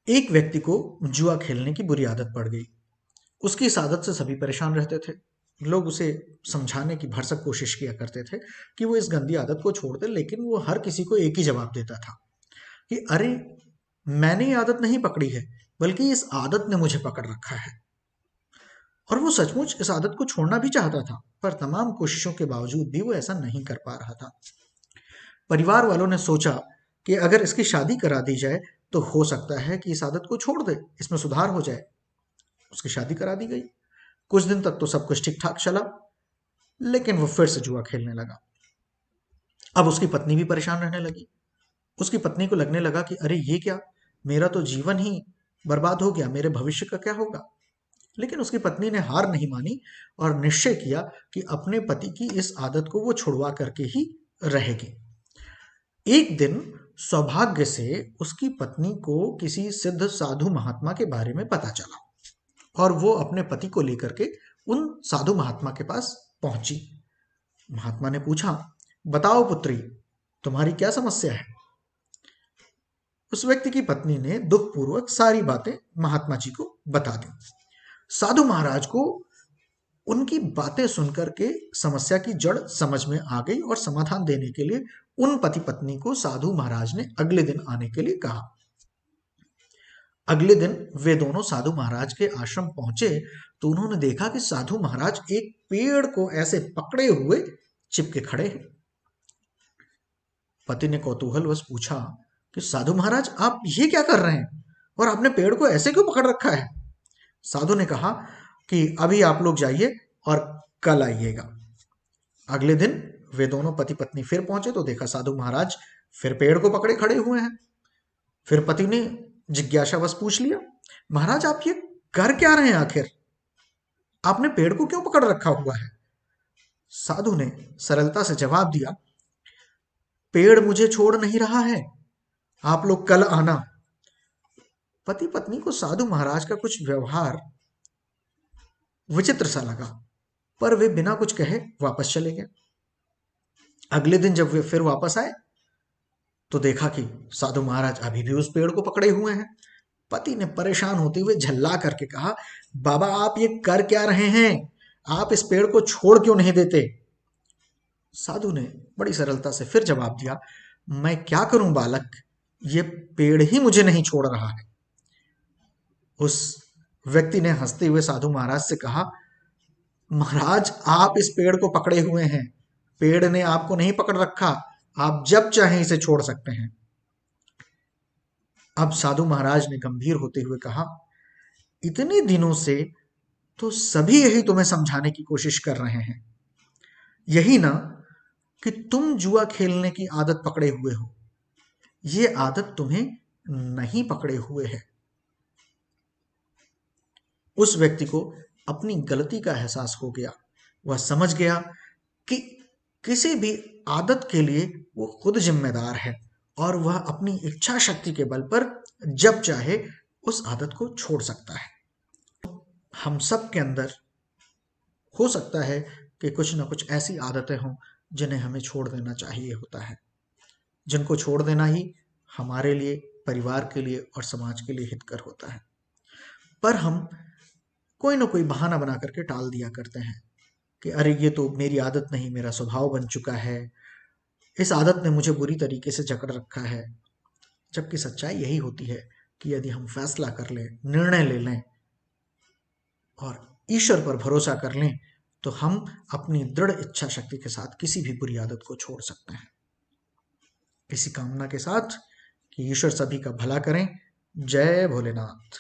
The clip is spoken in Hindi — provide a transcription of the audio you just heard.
एक व्यक्ति को जुआ खेलने की बुरी आदत पड़ गई। उसकी इस आदत से सभी परेशान रहते थे। लोग उसे समझाने की भरसक कोशिश किया करते थे कि वो इस गंदी आदत को छोड़ दे, लेकिन वो हर किसी को एक ही जवाब देता था कि अरे, मैंने ये आदत नहीं पकड़ी है, बल्कि इस आदत ने मुझे पकड़ रखा है। और वो सचमुच इस आदत को छोड़ना भी चाहता था, पर तमाम कोशिशों के बावजूद भी वो ऐसा नहीं कर पा रहा था। परिवार वालों ने सोचा कि अगर इसकी शादी करा दी जाए तो हो सकता है कि इस आदत को छोड़ दे, इसमें सुधार हो जाए। उसकी शादी करा दी गई। कुछ दिन तक तो सब कुछ ठीक ठाक चला, लेकिन वो फिर से जुआ खेलने लगा। अब उसकी पत्नी भी परेशान रहने लगी। उसकी पत्नी को लगने लगा कि अरे ये क्या, मेरा तो जीवन ही बर्बाद हो गया, मेरे भविष्य का क्या होगा। लेकिन उसकी पत्नी ने हार नहीं मानी और निश्चय किया कि अपने पति की इस आदत को वो छुड़वा करके ही रहेगी। एक दिन सौभाग्य से उसकी पत्नी को किसी सिद्ध साधु महात्मा के बारे में पता चला और वो अपने पति को लेकर के उन साधु महात्मा के पास पहुंची। महात्मा ने पूछा, बताओ पुत्री, तुम्हारी क्या समस्या है। उस व्यक्ति की पत्नी ने दुखपूर्वक सारी बातें महात्मा जी को बता दी। साधु महाराज को उनकी बातें सुनकर के समस्या की जड़ समझ में आ गई और समाधान देने के लिए उन पति पत्नी को साधु महाराज ने अगले दिन आने के लिए कहा। अगले दिन वे दोनों साधु महाराज के आश्रम पहुंचे तो उन्होंने देखा कि साधु महाराज एक पेड़ को ऐसे पकड़े हुए चिपके खड़े हैं। पति ने कौतूहलवश पूछा कि साधु महाराज, आप ये क्या कर रहे हैं और आपने पेड़ को ऐसे क्यों पकड़ रखा है। साधु ने कहा कि अभी आप लोग जाइए और कल आइएगा। अगले दिन वे दोनों पति पत्नी फिर पहुंचे तो देखा साधु महाराज फिर पेड़ को पकड़े खड़े हुए हैं। फिर पति ने जिज्ञासावश पूछ लिया, महाराज आप ये कर क्या रहे हैं, आखिर आपने पेड़ को क्यों पकड़ रखा हुआ है। साधु ने सरलता से जवाब दिया, पेड़ मुझे छोड़ नहीं रहा है, आप लोग कल आना। पति पत्नी को साधु महाराज का कुछ व्यवहार विचित्र सा लगा, पर वे बिना कुछ कहे वापस चले गए। अगले दिन जब वे फिर वापस आए तो देखा कि साधु महाराज अभी भी उस पेड़ को पकड़े हुए हैं। पति ने परेशान होते हुए झल्ला करके कहा, बाबा आप ये कर क्या रहे हैं, आप इस पेड़ को छोड़ क्यों नहीं देते। साधु ने बड़ी सरलता से फिर जवाब दिया, मैं क्या करूं बालक, ये पेड़ ही मुझे नहीं छोड़ रहा है। उस व्यक्ति ने हंसते हुए साधु महाराज से कहा, महाराज आप इस पेड़ को पकड़े हुए हैं, पेड़ ने आपको नहीं पकड़ रखा, आप जब चाहें इसे छोड़ सकते हैं। अब साधु महाराज ने गंभीर होते हुए कहा, इतने दिनों से तो सभी यही तुम्हें समझाने की कोशिश कर रहे हैं, यही ना कि तुम जुआ खेलने की आदत पकड़े हुए हो, ये आदत तुम्हें नहीं पकड़े हुए है। उस व्यक्ति को अपनी गलती का एहसास हो गया। वह समझ गया कि किसी भी आदत के लिए वो खुद जिम्मेदार है और वह अपनी इच्छा शक्ति के बल पर जब चाहे उस आदत को छोड़ सकता है। हम सब के अंदर हो सकता है कि कुछ ना कुछ ऐसी आदतें हों जिन्हें हमें छोड़ देना चाहिए होता है, जिनको छोड़ देना ही हमारे लिए, परिवार के लिए और समाज के लिए हितकर होता है। पर हम कोई ना कोई बहाना बना करके टाल दिया करते हैं कि अरे ये तो मेरी आदत नहीं, मेरा स्वभाव बन चुका है, इस आदत ने मुझे बुरी तरीके से जकड़ रखा है। जबकि सच्चाई यही होती है कि यदि हम फैसला कर लें, निर्णय ले लें और ईश्वर पर भरोसा कर लें तो हम अपनी दृढ़ इच्छा शक्ति के साथ किसी भी बुरी आदत को छोड़ सकते हैं। इसी कामना के साथ कि ईश्वर सभी का भला करें। जय भोलेनाथ।